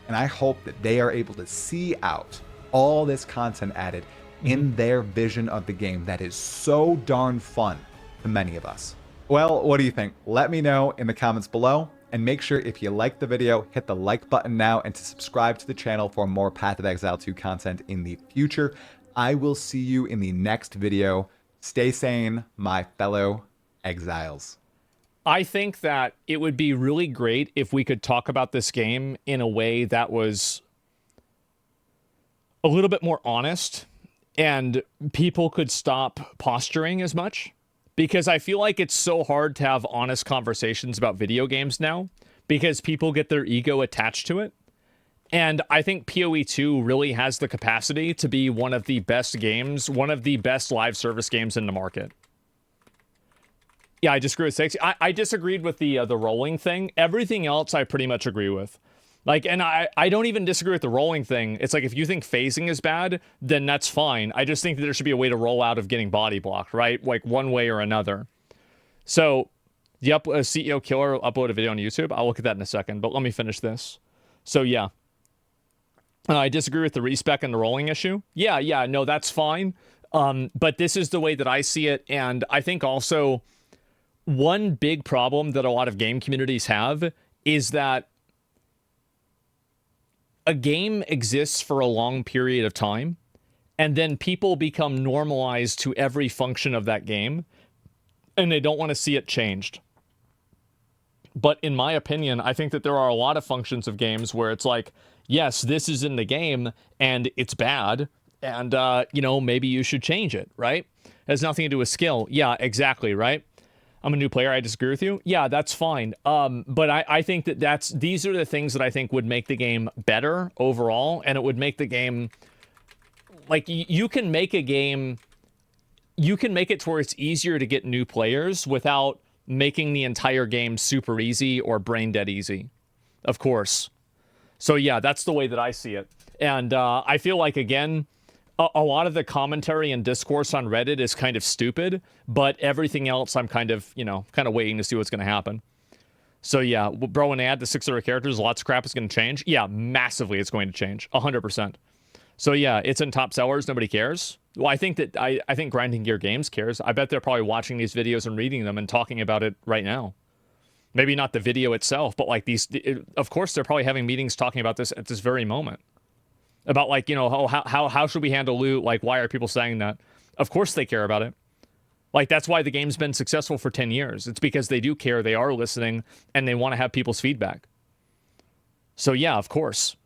B: And I hope that they are able to see out all this content added in their vision of the game that is so darn fun to many of us. Well, what do you think? Let me know in the comments below. And make sure if you liked the video, hit the like button now and to subscribe to the channel for more Path of Exile 2 content in the future. I will see you in the next video. Stay sane, my fellow exiles.
A: I think that it would be really great if we could talk about this game in a way that was a little bit more honest and people could stop posturing as much. Because I feel like it's so hard to have honest conversations about video games now because people get their ego attached to it. And I think PoE 2 really has the capacity to be one of the best games, one of the best live service games in the market. Yeah, I disagree with 60. I disagreed with the rolling thing. Everything else I pretty much agree with. Like, and I don't even disagree with the rolling thing. It's like, if you think phasing is bad, then that's fine. I just think that there should be a way to roll out of getting body blocked, right? Like one way or another. So the CEO Killer uploaded a video on YouTube. I'll look at that in a second, but let me finish this. So yeah, I disagree with the respec and the rolling issue. Yeah, no, that's fine. But this is the way that I see it. And I think also one big problem that a lot of game communities have is that a game exists for a long period of time, and then people become normalized to every function of that game, and they don't want to see it changed. But in my opinion, I think that there are a lot of functions of games where it's like, yes, this is in the game, and it's bad, and, you know, maybe you should change it, right? It has nothing to do with skill. Yeah, exactly, right? I'm a new player, I disagree with you. Yeah, that's fine. But I think that these are the things that I think would make the game better overall, and it would make the game, like, you can make a game, you can make it to where it's easier to get new players without making the entire game super easy or brain dead easy, of course. So yeah, that's the way that I see it. And I feel like, again, a lot of the commentary and discourse on Reddit is kind of stupid, but everything else I'm kind of, you know, waiting to see what's going to happen. So yeah, bro, when they add the 600 characters, lots of crap is going to change. Yeah, massively it's going to change, 100%. So yeah, it's in top sellers, nobody cares. Well, I think that, I think Grinding Gear Games cares. I bet they're probably watching these videos and reading them and talking about it right now. Maybe not the video itself, but like of course they're probably having meetings talking about this at this very moment. About, like, you know, how should we handle loot? Like, why are people saying that? Of course they care about it. Like, that's why the game's been successful for 10 years. It's because they do care, they are listening, and they want to have people's feedback. So yeah, of course.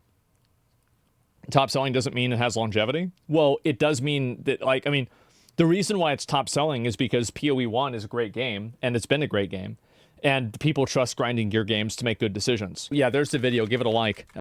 A: Top selling doesn't mean it has longevity. Well, it does mean that, like, I mean, the reason why it's top selling is because PoE 1 is a great game, and it's been a great game. And people trust Grinding Gear Games to make good decisions. Yeah, there's the video. Give it a like.